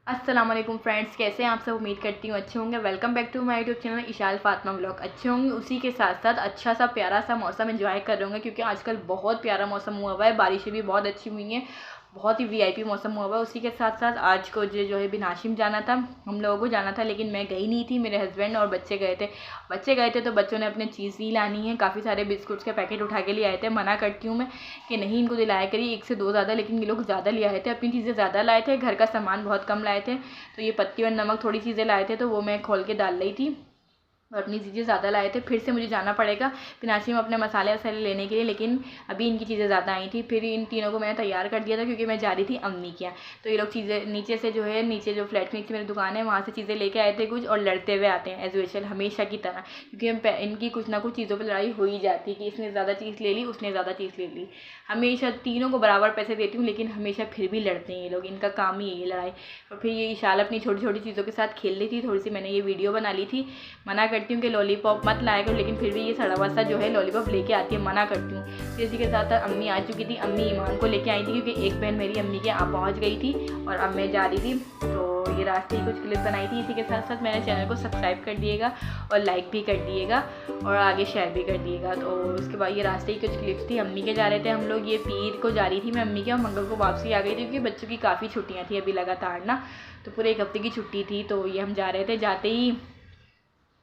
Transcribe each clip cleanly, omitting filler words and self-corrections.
अस्सलाम वालेकुम फ्रेंड्स, कैसे हैं आप सब। उम्मीद करती हूँ अच्छे होंगे। Welcome back to my YouTube channel Ishal Fatima vlog. अच्छे होंगे, उसी के साथ साथ अच्छा सा प्यारा सा मौसम एंजॉय कर रहे होंगे क्योंकि आजकल बहुत प्यारा मौसम हुआ हुआ है। बारिशें भी बहुत अच्छी हुई हैं, बहुत ही वीआईपी मौसम हुआ हुआ है। उसी के साथ साथ आज को जो है बिनाशिम जाना था, हम लोगों को जाना था, लेकिन मैं गई नहीं थी। मेरे हस्बैंड और बच्चे गए थे। तो बच्चों ने अपने चीज़ ही लानी है। काफ़ी सारे बिस्कुट्स के पैकेट उठा के लिए आए थे। मना करती हूँ मैं कि नहीं इनको दिलाया करिए, एक से दो ज़्यादा, लेकिन ये लोग ज़्यादा ले आए थे। अपनी चीज़ें ज़्यादा लाए थे, घर का सामान बहुत कम लाए थे। तो ये पत्ती और नमक थोड़ी चीज़ें लाए थे, तो वो मैं खोल के डाल रही थी और अपनी चीज़ें ज़्यादा लाए थे। फिर से मुझे जाना पड़ेगा पिनाशी में अपने मसाले वसाले लेने के लिए, लेकिन अभी इनकी चीज़ें ज़्यादा आई थी। फिर इन तीनों को मैंने तैयार कर दिया था क्योंकि मैं जा रही थी अम्मी के यहाँ। तो ये लोग चीज़ें नीचे से नीचे जो फ्लैट के नीचे मेरी दुकान है वहाँ से चीज़ें लेके आए थे कुछ, और लड़ते हुए आते हैं एज यूजुअल हमेशा की तरह, क्योंकि इनकी कुछ ना कुछ चीज़ों पर लड़ाई हो ही जाती है कि इसने ज़्यादा चीज़ ले ली, उसने ज़्यादा चीज़ ले ली। हमेशा तीनों को बराबर पैसे देती हूँ, लेकिन हमेशा फिर भी लड़ते हैं ये लोग। इनका काम ही है ये लड़ाई। और फिर ये इशाल अपनी छोटी छोटी चीज़ों के साथ खेल रही थी। थोड़ी सी मैंने ये वीडियो बना ली थी। मना करती हूँ कि लॉलीपॉप मत लाया करो, लेकिन फिर भी ये सड़ा हुआ सा जो है लॉलीपॉप लेके आती है। मना करती हूँ। फिर इसी के साथ साथ अम्मी आ चुकी थी। अम्मी ईमान को लेके आई थी क्योंकि एक बहन मेरी अम्मी के यहाँ पहुँच गई थी और अब मैं जा रही थी। तो ये रास्ते ही कुछ क्लिप बनाई थी। इसी के साथ साथ मैंने चैनल को सब्सक्राइब कर दिएगा और लाइक भी कर दिएगा और आगे शेयर भी कर दिएगा। तो उसके बाद ये रास्ते ही कुछ क्लिप्स थी। अम्मी के जा रहे थे हम लोग। ये पीर को जा रही थी मैं अम्मी के, और मंगल को वापसी आ गई थी क्योंकि बच्चों की काफ़ी छुट्टियाँ थी अभी लगातार ना। तो पूरे एक हफ्ते की छुट्टी थी। तो ये हम जा रहे थे।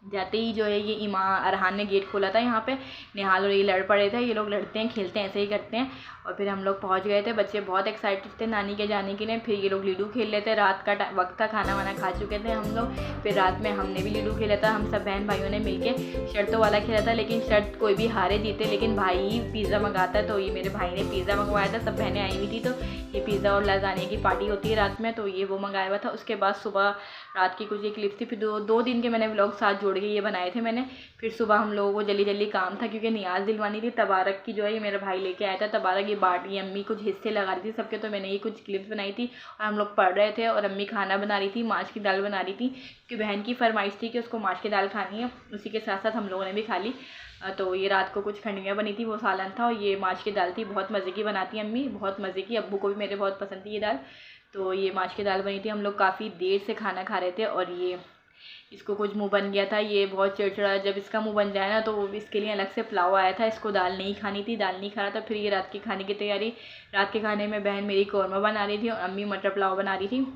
जाते ही जो है ये अरहान ने गेट खोला था यहाँ पे। निहाल और ये लड़ पड़े थे। ये लोग लड़ते हैं, खेलते हैं, ऐसे ही करते हैं। और फिर हम लोग पहुँच गए थे। बच्चे बहुत एक्साइटेड थे नानी के जाने के लिए। फिर ये लोग लूडो खेल लेते। रात का वक्त था, खाना वाना खा चुके थे हम लोग। फिर रात में हमने भी लूडो खेला था। हम सब बहन भाइयों ने मिलके शर्तों वाला खेला था, लेकिन शर्त कोई भी हारे जीते, लेकिन भाई पिज़्ज़ा मंगाता है। तो ये मेरे भाई ने पिज़्ज़ा मंगवाया था। सब बहनें आई हुई थी, तो ये पिज़्ज़ा और लजाने की पार्टी होती है रात में, तो ये वो मंगाया हुआ था। उसके बाद सुबह रात की कुछ एक क्लिप थी। फिर दो दिन के मैंने व्लॉग साथ जोड़ के ये बनाए थे मैंने। फिर सुबह हम लोगों को जल्दी जल्दी काम था क्योंकि नियाज़ दिलवानी थी। तबारक की जो है ये मेरा भाई लेके आया था। तबारक ये बाटी अम्मी कुछ हिस्से लगा रही थी सबके, तो मैंने ये कुछ क्लिप्स बनाई थी और हम लोग पढ़ रहे थे। और अम्मी खाना बना रही थी, माश की दाल बना रही थी क्योंकि बहन की फरमाइश थी कि उसको माश की दाल खानी है। उसी के साथ साथ हम लोगों ने भी खा ली। तो ये रात को कुछ खंडवियाँ बनी थी, वो सालन था, और ये माश की दाल थी। बहुत मज़े की बनाती है अम्मी, बहुत मज़े की। अब्बू को भी मेरे बहुत पसंद थी ये दाल। तो ये माश की दाल बनी थी। हम लोग काफ़ी देर से खाना खा रहे थे और ये इसको कुछ मुंह बन गया था। ये बहुत चिड़चिड़ा, जब इसका मुंह बन जाए ना तो इसके लिए अलग से पुलाव आया था। इसको दाल नहीं खानी थी, दाल नहीं खा रहा था। फिर ये रात के खाने की तैयारी। रात के खाने में बहन मेरी कौरमा बना रही थी और अम्मी मटर पुलाव बना रही थी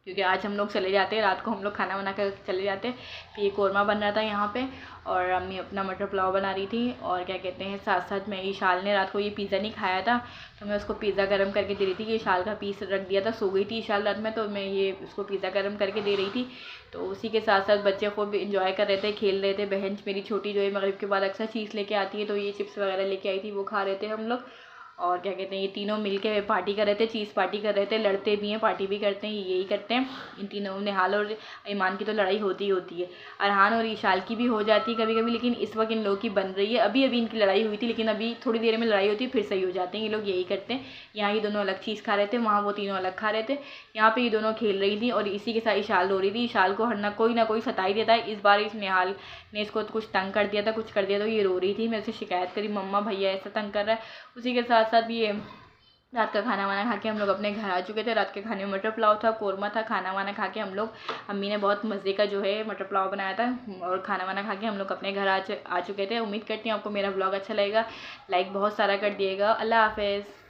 क्योंकि आज हम लोग चले जाते हैं, रात को हम लोग खाना बना कर चले जाते हैं। फिर ये कौरमा बन रहा था यहाँ पे और अम्मी अपना मटर पुलाव बना रही थी। और क्या कहते हैं, साथ साथ मैं इशाल ने रात को ये पिज़्ज़ा नहीं खाया था, तो मैं उसको पिज़्ज़ा गर्म करके दे रही थी। ये इशाल का पीस रख दिया था, सो गई थी इशाल रात में, तो मैं ये उसको पिज़्ज़ा गर्म करके दे रही थी। तो उसी के साथ साथ बच्चे को भी इंजॉय कर रहे थे, खेल रहे थे। बहन मेरी छोटी जो है मगरिब के बाद अक्सर चीज़ लेके आती है, तो ये चिप्स वगैरह लेके आई थी, वो खा रहे थे हम लोग। और क्या कहते हैं, ये तीनों मिलके पार्टी कर रहे थे, चीज़ पार्टी कर रहे थे। लड़ते भी हैं, पार्टी भी करते हैं, यही करते हैं। इन तीनों निहाल और ईमान की तो लड़ाई होती ही होती है। अरहान और ईशाल की भी हो जाती है कभी कभी, लेकिन इस वक्त इन लोगों की बन रही है। अभी अभी इनकी लड़ाई हुई थी, लेकिन अभी थोड़ी देर में लड़ाई होती है, फिर सही हो जाते हैं ये लोग, यही करते हैं। यहाँ ये दोनों अलग चीज़ खा रहे थे, वहाँ वो तीनों अलग खा रहे थे। यहाँ पर ये दोनों खेल रही थी और इसी के साथ इशाल रो रही थी। इशाल को हर ना कोई सताई देता है। इस बार इस निहाल ने इसको कुछ तंग कर दिया था, कुछ कर दिया, तो ये रो रही थी। मेरे से शिकायत करी, मम्मा भैया ऐसा तंग कर रहा है। उसी के साथ साथ ये रात का खाना वाना खा के हम लोग अपने घर आ चुके थे। रात के खाने में मटर पुलाव था, कौरमा था। खाना वाना खा के हम लोग, अम्मी ने बहुत मज़े का जो है मटर पुलाव बनाया था, और खाना वाना खा के हम लोग अपने घर आ चुके थे। उम्मीद करती हूँ आपको मेरा ब्लॉग अच्छा लगेगा। लाइक बहुत सारा कर दिएगा। अल्लाह हाफ़िज़।